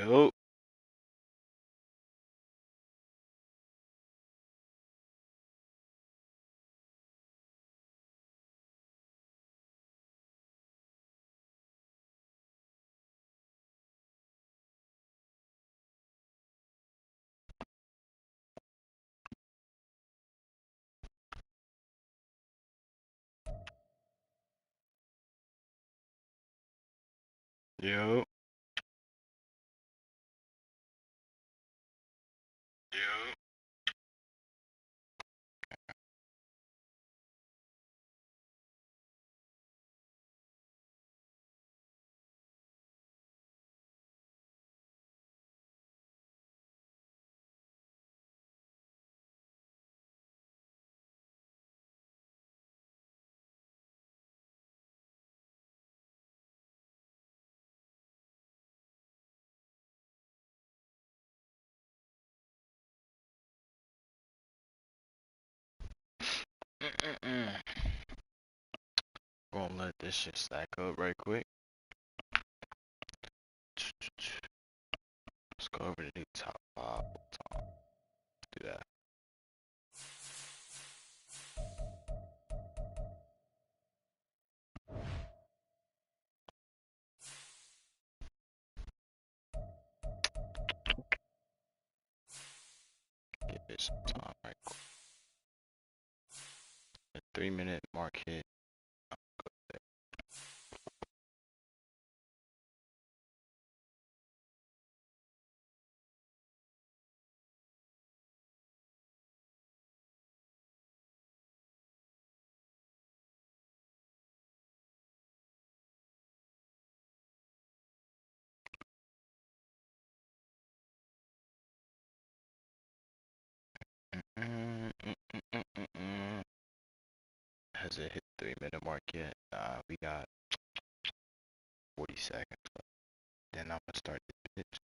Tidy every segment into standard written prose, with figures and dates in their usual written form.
Yo, yo, yo. Mm-mm-mm. Gonna let this shit stack up right quick. Let's go over to the top five. Do that. Give it some time right quick. The 3 minute mark hit. Mm-mm-mm-mm-mm. Has it hit 3 minute mark yet? We got 40 seconds left. Then I'm gonna start the pitch.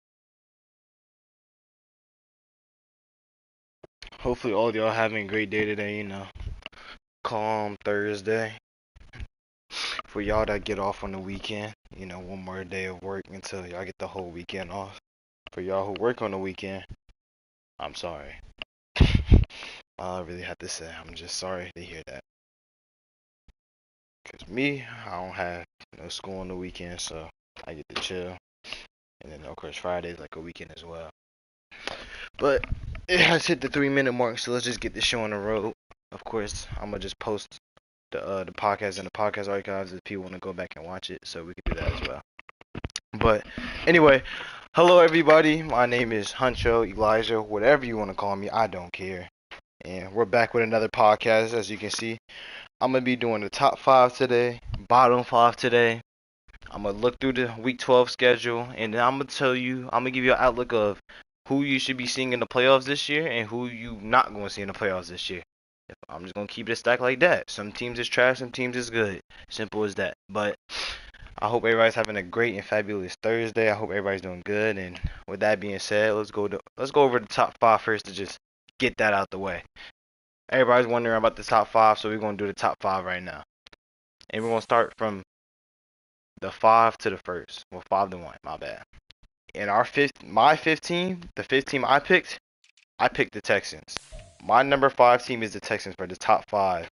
Hopefully all y'all having a great day today, calm Thursday. For y'all that get off on the weekend, one more day of work until y'all get the whole weekend off. For y'all who work on the weekend, I'm sorry. All I really have to say, I'm just sorry to hear that. Cause me, I don't have no school on the weekend, so I get to chill. And then of course Friday's like a weekend as well. But it has hit the 3 minute mark, so let's just get this show on the road. Of course, I'm gonna just post the podcast in the podcast archives if people want to go back and watch it, so we can do that as well. But anyway, hello everybody. My name is Huncho, Elijah, whatever you want to call me. I don't care. And we're back with another podcast. As you can see, I'm gonna be doing the top five today, bottom five today. I'm gonna look through the week 12 schedule, and then I'm gonna give you an outlook of who you should be seeing in the playoffs this year and who you not gonna see in the playoffs this year. I'm just gonna keep it stacked like that. Some teams is trash, some teams is good. Simple as that. But I hope everybody's having a great and fabulous Thursday. I hope everybody's doing good. And with that being said, let's go over the top five first to just get that out the way. Everybody's wondering about the top five, so we're gonna do the top five right now. And we're gonna start from the five to the first. Well, 5 to 1. My bad. And my fifth team, the fifth team I picked the Texans. My number five team is the Texans for the top five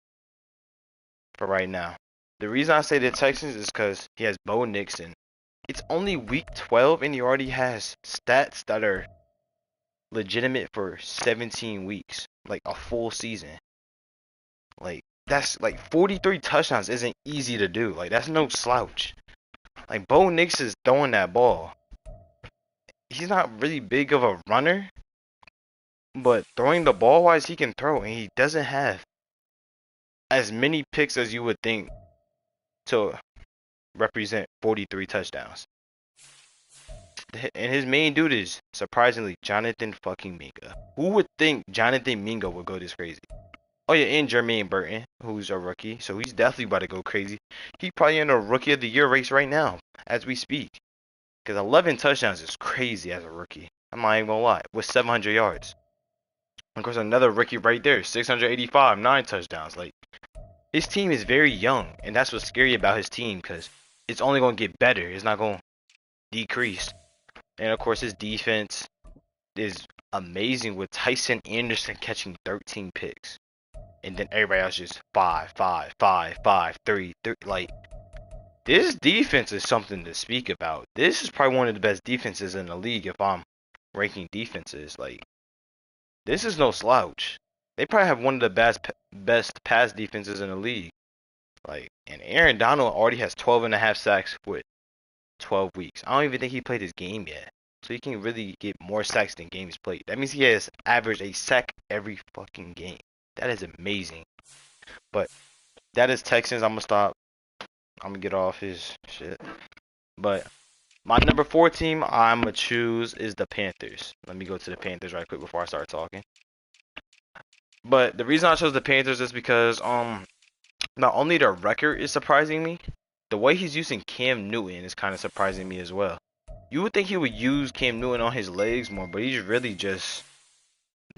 for right now. The reason I say the Texans is because he has Bo Nixon. It's only week 12 and he already has stats that are legitimate for 17 weeks, like a full season. Like that's like 43 touchdowns isn't easy to do. Like that's no slouch. Like Bo Nix is throwing that ball. He's not really big of a runner, but throwing the ball wise he can throw, and he doesn't have as many picks as you would think to represent 43 touchdowns. And his main dude is surprisingly Jonathan fucking Minka. Who would think Jonathan Minka would go this crazy? Oh yeah, and Jermaine Burton, who's a rookie, so he's definitely about to go crazy. He probably in a rookie of the year race right now as we speak. Because 11 touchdowns is crazy as a rookie. I'm not even gonna lie. With 700 yards. Of course, another rookie right there, 685, 9 touchdowns. Like his team is very young, and that's what's scary about his team because it's only gonna get better. It's not gonna decrease. And of course, his defense is amazing with Tyson Anderson catching 13 picks. And then everybody else just 5, 5, 5, 5, 3, 3. Like, this defense is something to speak about. This is probably one of the best defenses in the league if I'm ranking defenses. Like, this is no slouch. They probably have one of the best pass defenses in the league. Like, and Aaron Donald already has 12 and a half sacks with 12 weeks. I don't even think he played his game yet. So he can really get more sacks than games played. That means he has averaged a sack every fucking game. That is amazing. But that is Texans. I'm gonna stop. I'm gonna get off his shit. But my number 4 team I'm gonna choose is the Panthers. Let me go to the Panthers right quick before I start talking. But the reason I chose the Panthers is because not only their record is surprising me, the way he's using Cam Newton is kind of surprising me as well. You would think he would use Cam Newton on his legs more, but he's really just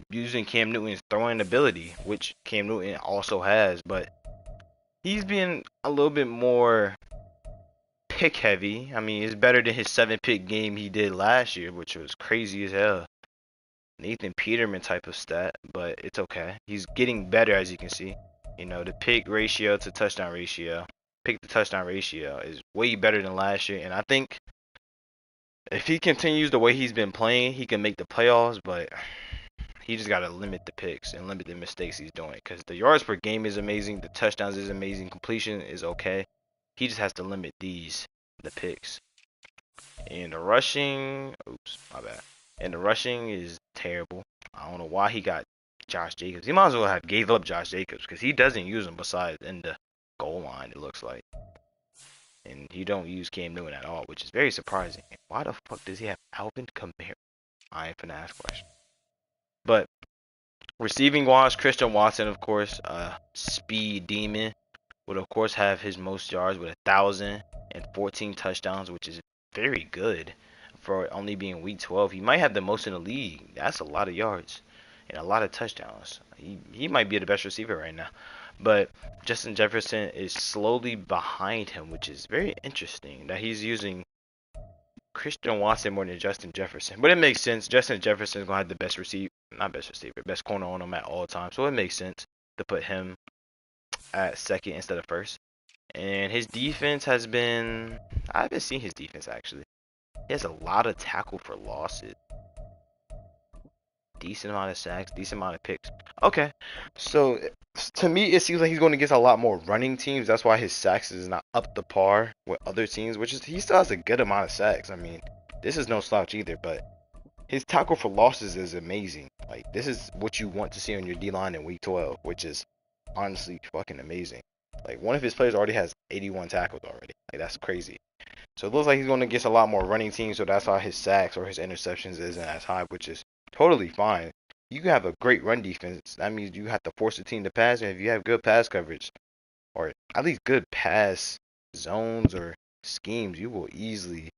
using Cam Newton's throwing ability, which Cam Newton also has, but he's being a little bit more pick heavy. I mean, it's better than his 7-pick game he did last year, which was crazy as hell. Nathan Peterman type of stat, but it's okay. He's getting better, as you can see. You know, the pick ratio to touchdown ratio, pick to touchdown ratio is way better than last year, and I think if he continues the way he's been playing, he can make the playoffs, but he just got to limit the picks and limit the mistakes he's doing, because the yards per game is amazing, the touchdowns is amazing, completion is okay. He just has to limit the picks. And the rushing, oops, my bad. And the rushing is terrible. I don't know why he got Josh Jacobs. He might as well have gave up Josh Jacobs because he doesn't use him besides in the goal line, it looks like. And he don't use Cam Newton at all, which is very surprising. Why the fuck does he have Alvin Kamara? I ain't finna ask questions. But receiving wise, Christian Watson, of course, speed demon, would of course have his most yards with 1,014 touchdowns, which is very good for only being week 12. He might have the most in the league. That's a lot of yards and a lot of touchdowns. He might be the best receiver right now. But Justin Jefferson is slowly behind him, which is very interesting that he's using Christian Watson more than Justin Jefferson. But it makes sense. Justin Jefferson is going to have the best corner on him at all times. So it makes sense to put him at second instead of first. And his defense has been, I haven't seen his defense actually. He has a lot of tackle for losses. Decent amount of sacks, decent amount of picks. Okay, so to me, it seems like he's going against a lot more running teams. That's why his sacks is not up to par with other teams, which is he still has a good amount of sacks. I mean, this is no slouch either, but his tackle for losses is amazing. Like, this is what you want to see on your D-line in week 12, which is honestly fucking amazing. Like, one of his players already has 81 tackles already. Like, that's crazy. So it looks like he's going against a lot more running teams, so that's why his sacks or his interceptions isn't as high, which is totally fine. You can have a great run defense. That means you have to force the team to pass, and if you have good pass coverage, or at least good pass zones or schemes, you will easily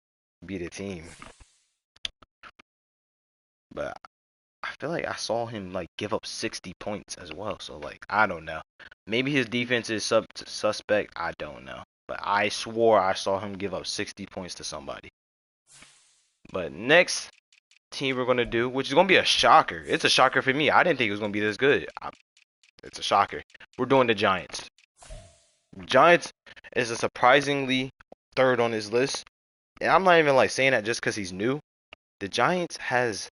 beat a team. But I feel like I saw him like give up 60 points as well. So like I don't know. Maybe his defense is suspect. I don't know. But I swore I saw him give up 60 points to somebody. But next team we're gonna do, which is gonna be a shocker. It's a shocker for me. I didn't think it was gonna be this good. It's a shocker. We're doing the Giants. Giants is a surprisingly third on his list, and I'm not even like saying that just because he's new. The Giants has,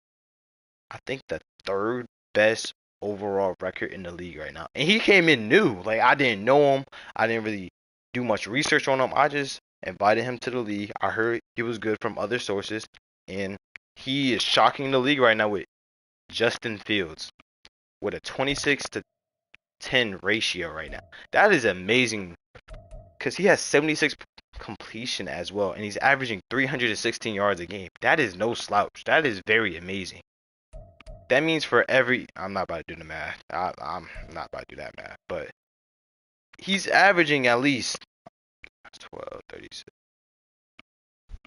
I think, the third best overall record in the league right now, and he came in new. Like, I didn't know him. I didn't really do much research on him. I just invited him to the league. I heard he was good from other sources, and he is shocking the league right now with Justin Fields with a 26-10 ratio right now. That is amazing because he has 76 completion as well, and he's averaging 316 yards a game. That is no slouch. That is very amazing. That means for every, I'm not about to do the math. I'm not about to do that math, but he's averaging at least 12, 36.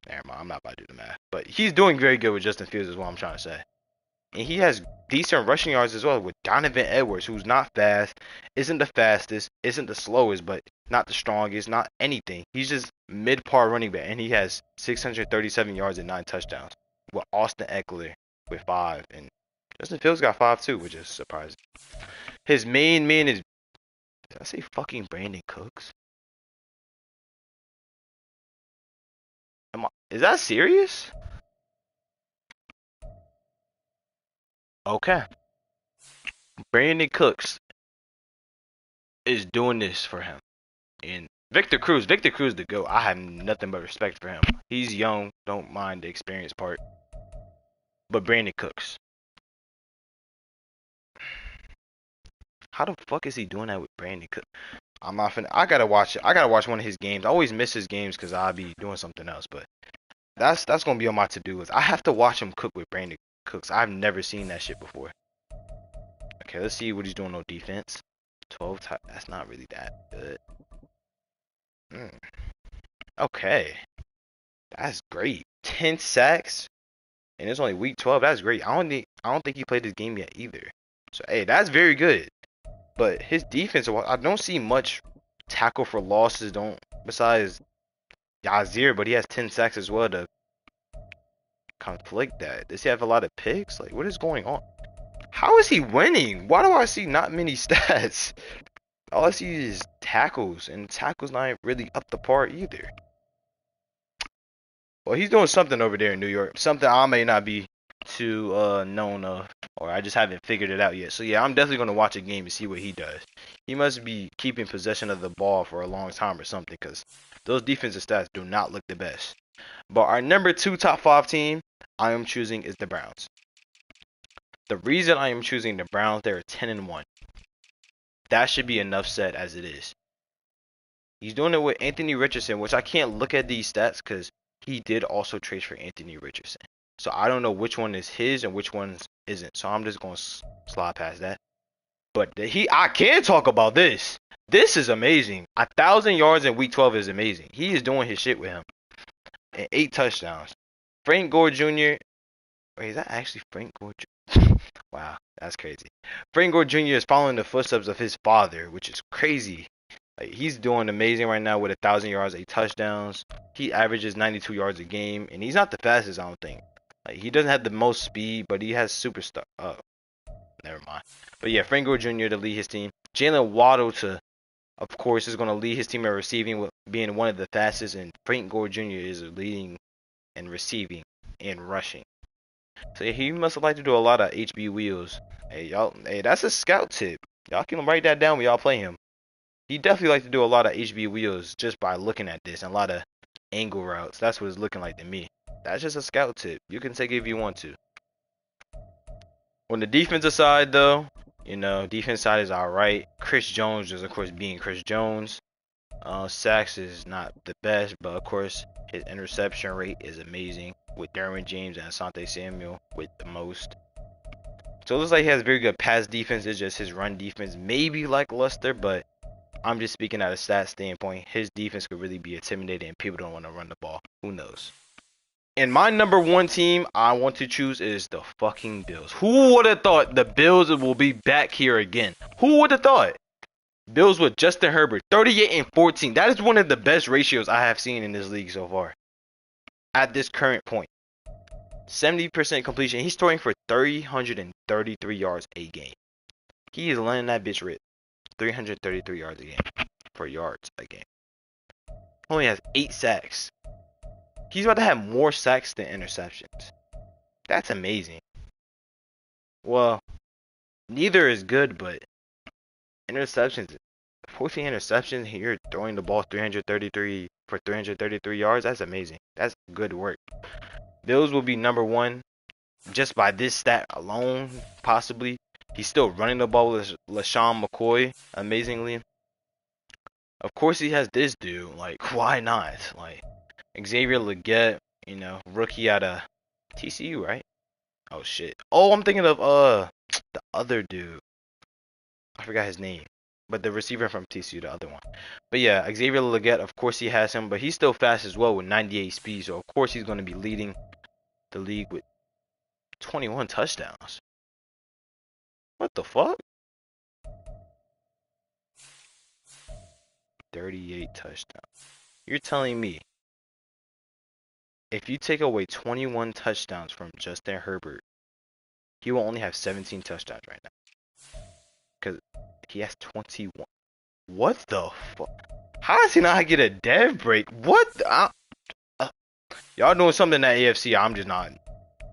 Never mind, I'm not about to do the math. But he's doing very good with Justin Fields is what I'm trying to say. And he has decent rushing yards as well with Donovan Edwards, who's not fast, isn't the fastest, isn't the slowest, but not the strongest, not anything. He's just mid-par running back, and he has 637 yards and 9 touchdowns. with Austin Eckler with 5, and Justin Fields got 5 too, which is surprising. His main man is, did I say fucking Brandon Cooks? Is that serious? Okay. Brandon Cooks is doing this for him. And Victor Cruz the GOAT. I have nothing but respect for him. He's young, don't mind the experience part. But Brandon Cooks, how the fuck is he doing that with Brandon Cooks? I'm not finna. I gotta watch it. I gotta watch one of his games. I always miss his games because I'll be doing something else. But that's gonna be on my to-do list. I have to watch him cook with Brandon Cooks. I've never seen that shit before. Okay, let's see what he's doing on defense. 12. That's not really that good. Okay, that's great. 10 sacks, and it's only week 12. That's great. I don't think he played this game yet either. So hey, that's very good. But his defense, I don't see much tackle for losses. Don't besides Yazir, but he has 10 sacks as well to conflict that. Does he have a lot of picks? Like, what is going on? How is he winning? Why do I see not many stats? All I see is tackles, and tackles not really up the par either. Well, he's doing something over there in New York. Something I may not be too known of, or I just haven't figured it out yet. So yeah, I'm definitely gonna watch a game and see what he does. He must be keeping possession of the ball for a long time or something, because those defensive stats do not look the best. But our number 2 top 5 team I am choosing is the Browns. The reason I am choosing the Browns, they're 10-1. That should be enough said as it is. He's doing it with Anthony Richardson, which I can't look at these stats because he did also trade for Anthony Richardson. So I don't know which one is his and which one isn't. So I'm just going to slide past that. But I can talk about this. This is amazing. 1,000 yards in week 12 is amazing. He is doing his shit with him. And 8 touchdowns. Frank Gore Jr. Wait, is that actually Frank Gore Jr.? Wow, that's crazy. Frank Gore Jr. is following the footsteps of his father, which is crazy. Like, he's doing amazing right now with 1,000 yards, 8 touchdowns. He averages 92 yards a game, and he's not the fastest, I don't think. Like, he doesn't have the most speed, but he has superstar. Never mind. But yeah, Frank Gore Jr. to lead his team. Jalen Waddle of course, is going to lead his team in receiving, with being one of the fastest, and Frank Gore Jr. is leading in receiving and rushing. So yeah, he must have liked to do a lot of HB wheels. Hey y'all, hey, that's a scout tip. Y'all can write that down when y'all play him. He definitely likes to do a lot of HB wheels just by looking at this, and a lot of angle routes. That's what it's looking like to me. That's just a scout tip. You can take it if you want to. On the defensive side, though, defense side is alright. Chris Jones is, of course, being Chris Jones. Sacks is not the best, but of course, his interception rate is amazing with Derwin James and Asante Samuel with the most. So it looks like he has very good pass defense. It's just his run defense maybe lackluster, but I'm just speaking out of stat standpoint. His defense could really be intimidating, and people don't want to run the ball. Who knows? And my number 1 team I want to choose is the fucking Bills. Who would have thought the Bills will be back here again? Who would have thought? Bills with Justin Herbert, 38-14. That is one of the best ratios I have seen in this league so far. At this current point. 70% completion. He's throwing for 333 yards a game. He is letting that bitch rip. 333 yards a game. For yards a game. Only has 8 sacks. He's about to have more sacks than interceptions. That's amazing. Well, neither is good, but interceptions. 14 interceptions, you're throwing the ball 333 yards. That's amazing. That's good work. Bills will be number 1 just by this stat alone, possibly. He's still running the ball with LaShawn McCoy, amazingly. Of course, he has this dude. Like, why not? Like, Xavier Legette, rookie out of TCU, right? Oh, shit. Oh, I'm thinking of, the other dude. I forgot his name. But the receiver from TCU, the other one. But yeah, Xavier Legette, of course he has him, but he's still fast as well with 98 speed. So of course he's going to be leading the league with 21 touchdowns. What the fuck? 38 touchdowns. You're telling me if you take away 21 touchdowns from Justin Herbert, he will only have 17 touchdowns right now. Because he has 21. What the fuck? How does he not get a dev break? What? Y'all doing something in that AFC I'm just not.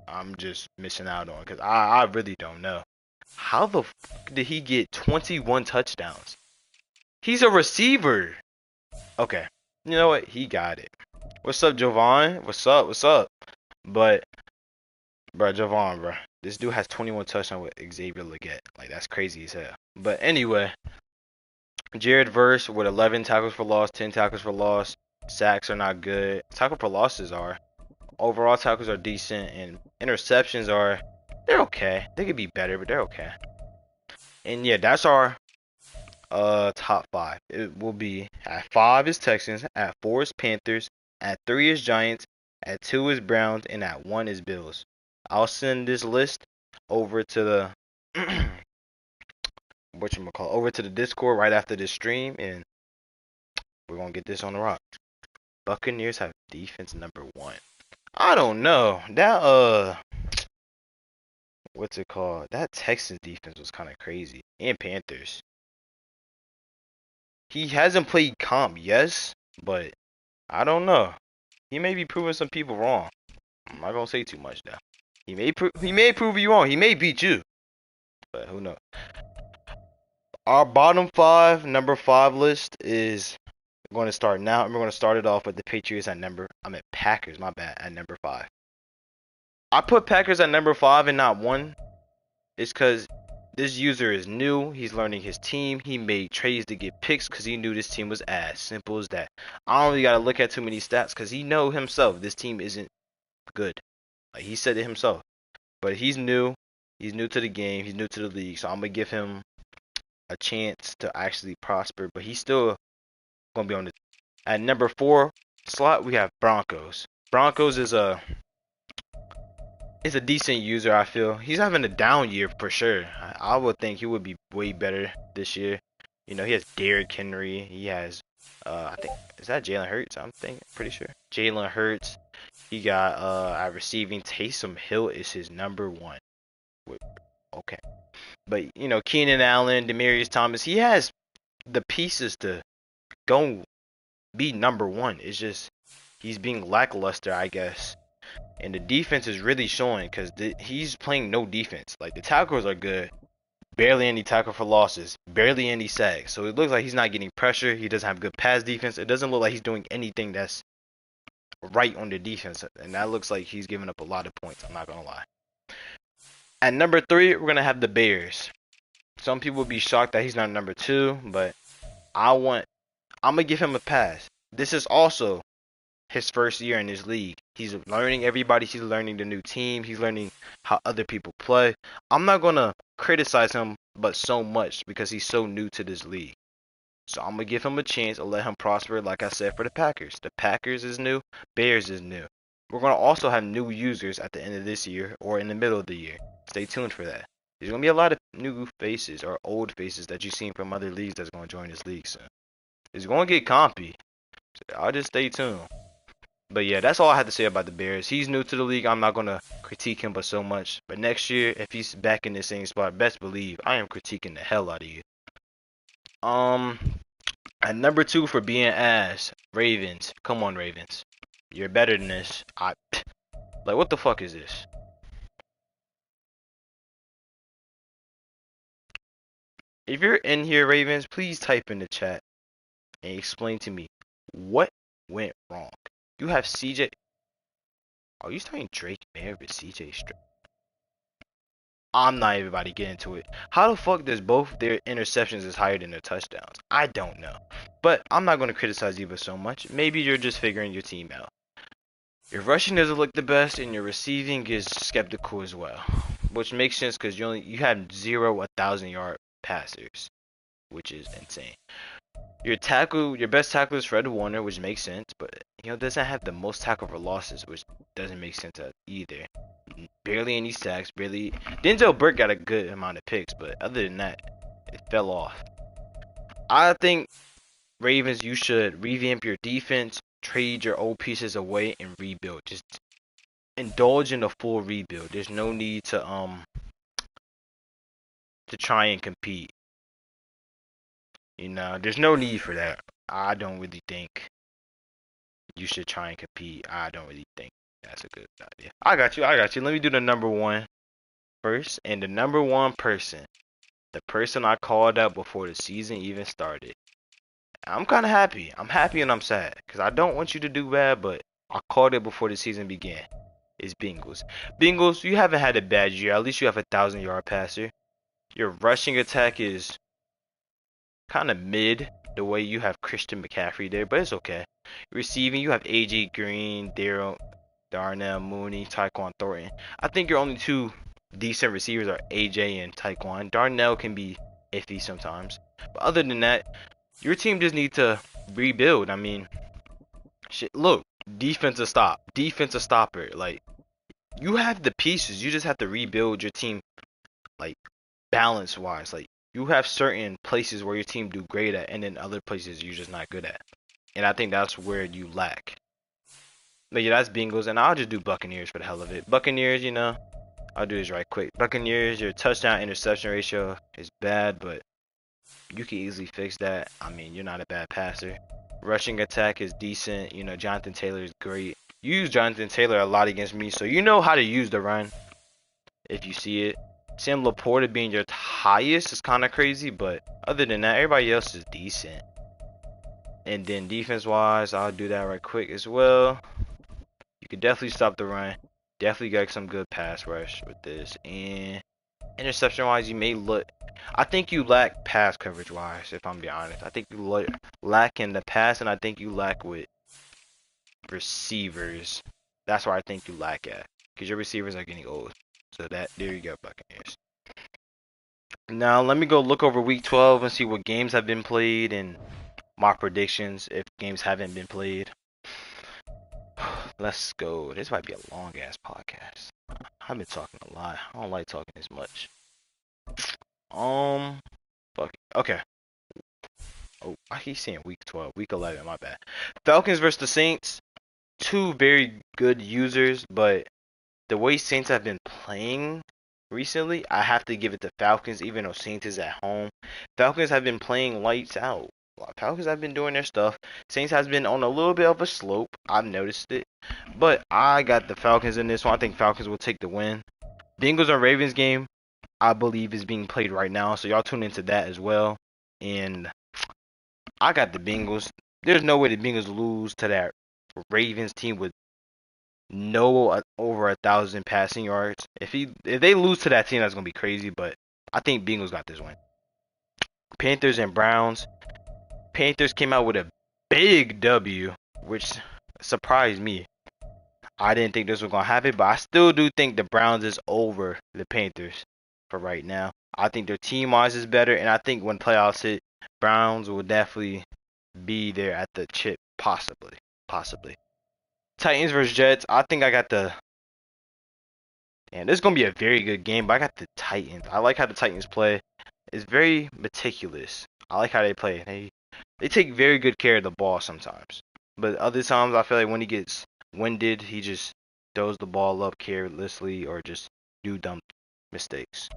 I'm just missing out on. Because I really don't know. How the fuck did he get 21 touchdowns? He's a receiver. Okay. You know what? He got it. What's up, Javon? What's up? What's up? But, bro, Javon, bro. This dude has 21 touchdowns with Xavier Legette. Like, that's crazy as hell. But anyway, Jared Verse with 11 tackles for loss, 10 tackles for loss. Sacks are not good. Tackle for losses are. Overall tackles are decent. And interceptions are, they're okay. They could be better, but they're okay. And yeah, that's our top 5. It will be at 5 is Texans, at 4 is Panthers, at 3 is Giants, at 2 is Browns, and at 1 is Bills. I'll send this list over to the over to the Discord right after this stream, and we're gonna get this on the rock. Buccaneers have defense number 1. I don't know. That what's it called? That Texans defense was kind of crazy. And Panthers. He hasn't played comp, yes, but I don't know. He may be proving some people wrong. I'm not gonna say too much though. He may prove you wrong. He may beat you, but who knows? Our bottom 5, number 5 list is going to start now. And we're going to start it off with the Patriots at Packers. My bad, at number 5. I put Packers at number 5 and not 1. It's because this user is new. He's learning his team. He made trades to get picks because he knew this team was ass. Simple as that. I don't really got to look at too many stats because he know himself this team isn't good. Like he said it himself. But he's new. He's new to the game. He's new to the league. So I'm going to give him a chance to actually prosper. But he's still going to be on the... At number 4 slot, we have Broncos. Broncos is a decent user, I feel. He's having a down year for sure. I would think he would be way better this year. You know, he has Derrick Henry. He has, I think, is that Jalen Hurts? Pretty sure. Jalen Hurts. He got, at receiving, Taysom Hill is his number 1. Okay. But, you know, Keenan Allen, Demaryius Thomas, he has the pieces to go be number 1. It's just, he's being lackluster, I guess. And the defense is really showing because he's playing no defense. Like, the tackles are good. Barely any tackle for losses. Barely any sacks. So it looks like he's not getting pressure. He doesn't have good pass defense. It doesn't look like he's doing anything that's right on the defense. And that looks like he's giving up a lot of points. I'm not going to lie. At number 3, we're going to have the Bears. Some people will be shocked that he's not number 2. But I'm going to give him a pass. This is also his first year in this league. He's learning everybody. He's learning the new team. He's learning how other people play. I'm not going to criticize him but so much because he's so new to this league. So I'm going to give him a chance and let him prosper like I said for the Packers. The Packers is new. Bears is new. We're going to also have new users at the end of this year or in the middle of the year. Stay tuned for that. There's going to be a lot of new faces or old faces that you've seen from other leagues that's going to join this league soon. It's going to get compy. So I'll just stay tuned. But yeah, that's all I have to say about the Bears. He's new to the league. I'm not going to critique him but so much. But next year, if he's back in the same spot, best believe I am critiquing the hell out of you. At number 2 for being ass, Ravens. Come on, Ravens. You're better than this. Like, what the fuck is this? If you're in here, Ravens, please type in the chat and explain to me what went wrong. You have CJ. Are you starting Drake May with CJ Stroud? I'm not even about to get into it. How the fuck does both their interceptions is higher than their touchdowns? I don't know. But I'm not going to criticize Eva so much. Maybe you're just figuring your team out. Your rushing doesn't look the best, and your receiving is skeptical as well. Which makes sense because you have 0 1,000-yard passers, which is insane. Your best tackle is Fred Warner, which makes sense, but doesn't have the most tackle for losses, which doesn't make sense either. Barely any sacks, barely. Denzel Burke got a good amount of picks, but other than that, it fell off. I think Ravens, you should revamp your defense, trade your old pieces away and rebuild. Just indulge in a full rebuild. There's no need to try and compete. There's no need for that. I don't really think you should try and compete. I don't really think that's a good idea. I got you. Let me do the number one first. And the number one person, the person I called up before the season even started. I'm kind of happy. I'm happy and I'm sad because I don't want you to do bad, but I called it before the season began. It's Bengals. Bengals, you haven't had a bad year. At least you have a 1,000-yard passer. Your rushing attack is kind of mid the way you have Christian McCaffrey there, but it's okay. Receiving, you have AJ Green, Darnell Mooney, Tyquan Thornton. I think your only two decent receivers are AJ and Tyquan. Darnell can be iffy sometimes, but other than that, your team just needs to rebuild. I mean, shit. Look, defensive stopper. Like, you have the pieces. You just have to rebuild your team, like, balance wise. Like, you have certain places where your team do great at, and then other places you're just not good at. And I think that's where you lack. But yeah, that's Bengals, and I'll just do Buccaneers for the hell of it. Buccaneers, I'll do this right quick. Buccaneers, your touchdown interception ratio is bad, but you can easily fix that. I mean, you're not a bad passer. Rushing attack is decent. Jonathan Taylor is great. You use Jonathan Taylor a lot against me, so you know how to use the run if you see it. Sam Laporta being your highest is kind of crazy, but other than that, everybody else is decent. And then defense-wise, I'll do that right quick as well. You can definitely stop the run. Definitely got some good pass rush with this. And interception-wise, you may look... I think you lack pass coverage-wise, if I'm being honest. I think you lack in the pass, and I think you lack with receivers. That's where I think you lack at. Because your receivers are getting old. So there you go, Buccaneers. Now, let me go look over Week 12 and see what games have been played and my predictions if games haven't been played. Let's go. This might be a long-ass podcast. I've been talking a lot. I don't like talking as much. Fuck it. Okay. Oh, I keep saying Week 12. Week 11, my bad. Falcons versus the Saints. Two very good users, but the way Saints have been playing recently, I have to give it to Falcons, even though Saints is at home. Falcons have been playing lights out. Falcons have been doing their stuff. Saints has been on a little bit of a slope. I've noticed it. But I got the Falcons in this one. I think Falcons will take the win. Bengals and Ravens game, I believe, is being played right now. So y'all tune into that as well. And I got the Bengals. There's no way the Bengals lose to that Ravens team with no over 1,000 passing yards. If they lose to that team, that's gonna be crazy. But I think Bengals got this win. Panthers and Browns. Panthers came out with a big W, which surprised me. I didn't think this was gonna happen, but I still do think the Browns is over the Panthers for right now. I think their team wise is better, and I think when playoffs hit, Browns will definitely be there at the chip, possibly. Titans versus Jets. I think I got the. Damn, this is gonna be a very good game, but I got the Titans. I like how the Titans play. It's very meticulous. I like how they play. They take very good care of the ball sometimes, but other times I feel like when he gets winded, he just throws the ball up carelessly or just do dumb mistakes.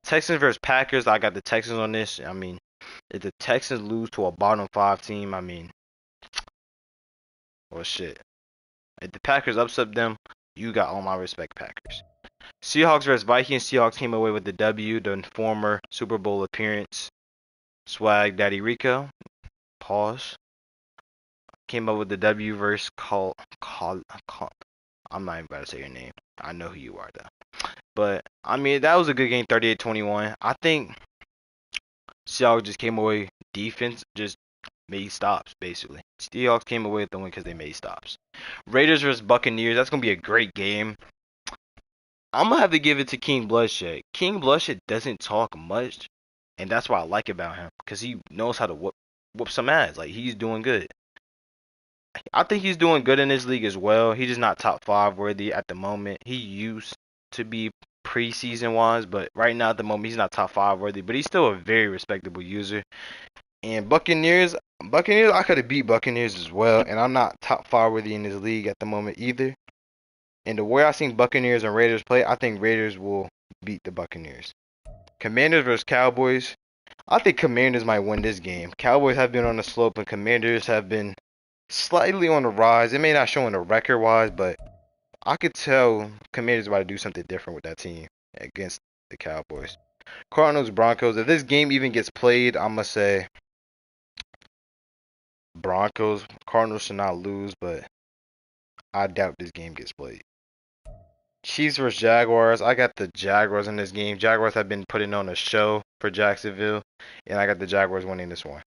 Texans versus Packers. I got the Texans on this. I mean, if the Texans lose to a bottom 5 team, I mean, well, shit. If the Packers upset them, you got all my respect, Packers. Seahawks versus Vikings. Seahawks came away with the W, the former Super Bowl appearance. Swag Daddy Rico. Pause. Came up with the W versus I'm not even about to say your name. I know who you are, though. But, I mean, that was a good game, 38-21. I think Seahawks just came away. Defense just made stops, basically. Seahawks came away with the win because they made stops. Raiders versus Buccaneers. That's going to be a great game. I'm going to have to give it to King Bloodshed. King Bloodshed doesn't talk much, and that's what I like about him, because he knows how to whoop some ass. Like, he's doing good. I think he's doing good in this league as well. He's just not top 5 worthy at the moment. He used to be preseason wise, but right now at the moment he's not top 5 worthy. But he's still a very respectable user. And Buccaneers, I could have beat Buccaneers as well, and I'm not top 5 worthy in this league at the moment either. And the way I seen Buccaneers and Raiders play, I think Raiders will beat the Buccaneers. Commanders versus Cowboys. I think Commanders might win this game. Cowboys have been on the slope, and Commanders have been slightly on the rise. It may not show in the record wise, but I could tell Commanders about to do something different with that team against the Cowboys. Cardinals Broncos. If this game even gets played, I'm gonna say Broncos. Cardinals should not lose, but I doubt this game gets played. Chiefs vs Jaguars. I got the Jaguars in this game. Jaguars have been putting on a show for Jacksonville, and I got the Jaguars winning this one.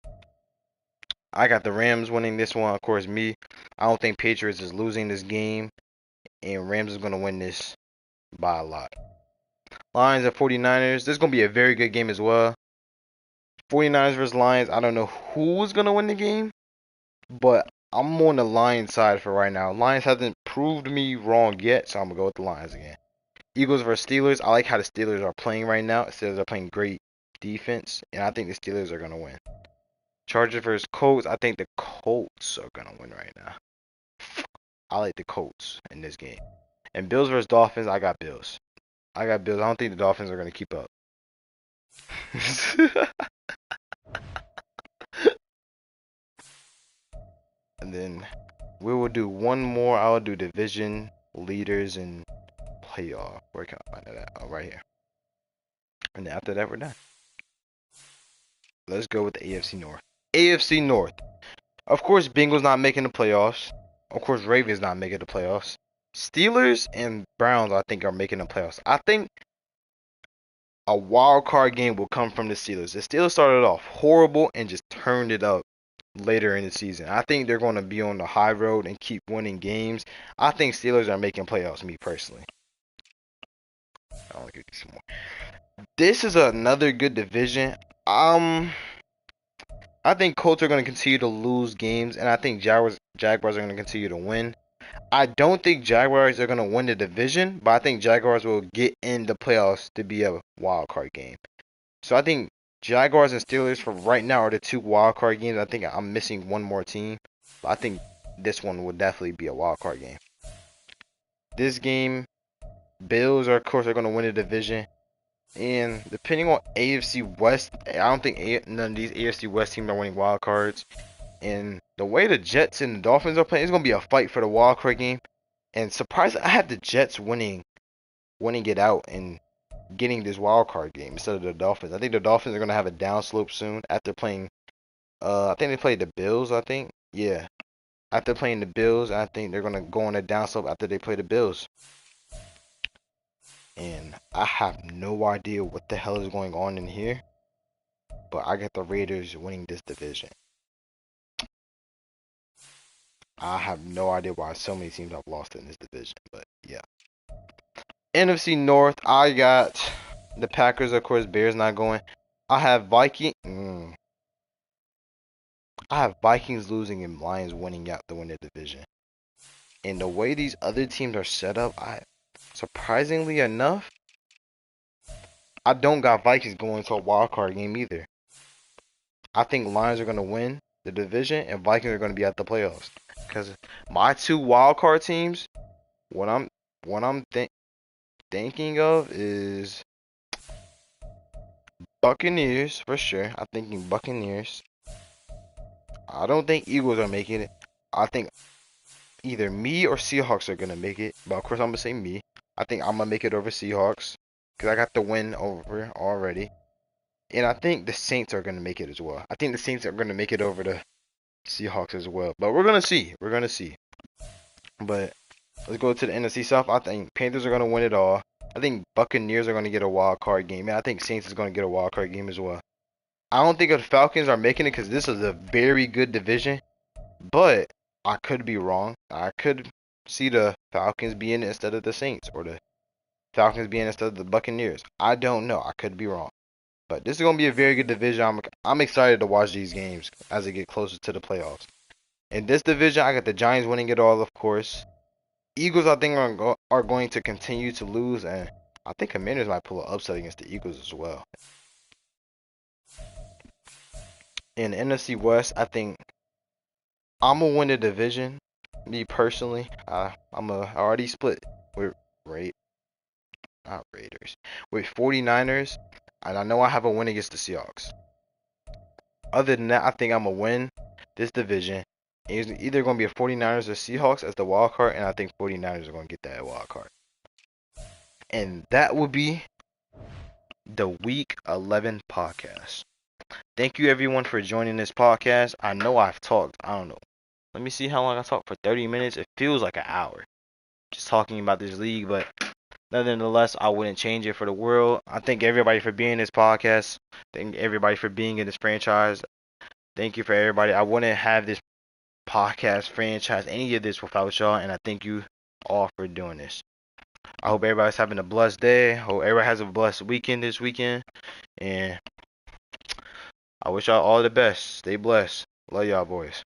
I got the Rams winning this one. Of course, me. I don't think Patriots is losing this game, and Rams is gonna win this by a lot. Lions and 49ers. This is gonna be a very good game as well. 49ers versus Lions. I don't know who's gonna win the game, but I'm on the Lions side for right now. Lions hasn't proved me wrong yet, so I'm gonna go with the Lions again. Eagles versus Steelers. I like how the Steelers are playing right now. The Steelers are playing great defense, and I think the Steelers are gonna win. Chargers versus Colts. I think the Colts are gonna win right now. I like the Colts in this game. And Bills versus Dolphins. I got Bills. I got Bills. I don't think the Dolphins are gonna keep up. And then we will do one more. I will do division leaders and playoff. Where can I find that at? Oh, right here. And then after that, we're done. Let's go with the AFC North. AFC North. Of course, Bengals not making the playoffs. Of course, Ravens not making the playoffs. Steelers and Browns, I think, are making the playoffs. I think a wild card game will come from the Steelers. The Steelers started off horrible and just turned it up later in the season. I think they're going to be on the high road and keep winning games. I think Steelers are making playoffs, me personally. I want to give you some more. This is another good division. I think Colts are going to continue to lose games, and I think Jaguars are going to continue to win. I don't think Jaguars are going to win the division, but I think Jaguars will get in the playoffs to be a wild card game. So I think Jaguars and Steelers for right now are the 2 wild card games. I think I'm missing one more team, but I think this one will definitely be a wild card game. This game, Bills are of course going to win the division. And depending on AFC West, I don't think none of these AFC West teams are winning wild cards. And the way the Jets and the Dolphins are playing, it's gonna be a fight for the wild card game. And surprisingly, I had the Jets winning it out and getting this wild card game instead of the Dolphins. I think the Dolphins are gonna have a downslope soon after playing. I think they played the Bills. I think, yeah. After playing the Bills, I think they're gonna go on a downslope after they play the Bills. And I have no idea what the hell is going on in here, but I got the Raiders winning this division. I have no idea why so many teams have lost in this division, but yeah. NFC North, I got the Packers, of course. Bears not going. I have Vikings losing and Lions winning out to win the division. And the way these other teams are set up, surprisingly enough, I don't got Vikings going to a wild card game either. I think Lions are gonna win the division and Vikings are gonna be at the playoffs. Because my 2 wild card teams, what I'm thinking of is Buccaneers for sure. I'm thinking Buccaneers. I don't think Eagles are making it. I think either me or Seahawks are gonna make it. But of course I'm gonna say me. I think I'm gonna make it over Seahawks because I got the win over already. And I think the Saints are gonna make it as well. I think the Saints are gonna make it over the Seahawks as well. But we're gonna see. We're gonna see. But let's go to the NFC South. I think Panthers are gonna win it all. I think Buccaneers are gonna get a wild card game. And I think Saints is gonna get a wild card game as well. I don't think the Falcons are making it because this is a very good division. But I could be wrong. I could see the Falcons being instead of the Saints, or the Falcons being instead of the Buccaneers. I don't know. I could be wrong. But this is gonna be a very good division. I'm excited to watch these games as they get closer to the playoffs. In this division, I got the Giants winning it all, of course. Eagles, I think, are going to continue to lose, and I think Commanders might pull an upset against the Eagles as well. in the NFC West, I think I'm gonna win the division. Me personally, I already split with Ra- not Raiders, with 49ers, and I know I have a win against the Seahawks. Other than that, I think I'm gonna win this division. It's either gonna be a 49ers or Seahawks as the wild card, and I think 49ers are gonna get that wild card. And that will be the Week 11 podcast. Thank you everyone for joining this podcast. I know I've talked, I don't know. Let me see how long I talked for 30 minutes. It feels like an hour just talking about this league, but nonetheless, I wouldn't change it for the world. I thank everybody for being in this podcast. Thank everybody for being in this franchise. Thank you for everybody. I wouldn't have this podcast franchise, any of this without y'all, and I thank you all for doing this. I hope everybody's having a blessed day. Hope everybody has a blessed weekend this weekend, and I wish y'all all the best. Stay blessed. Love y'all boys.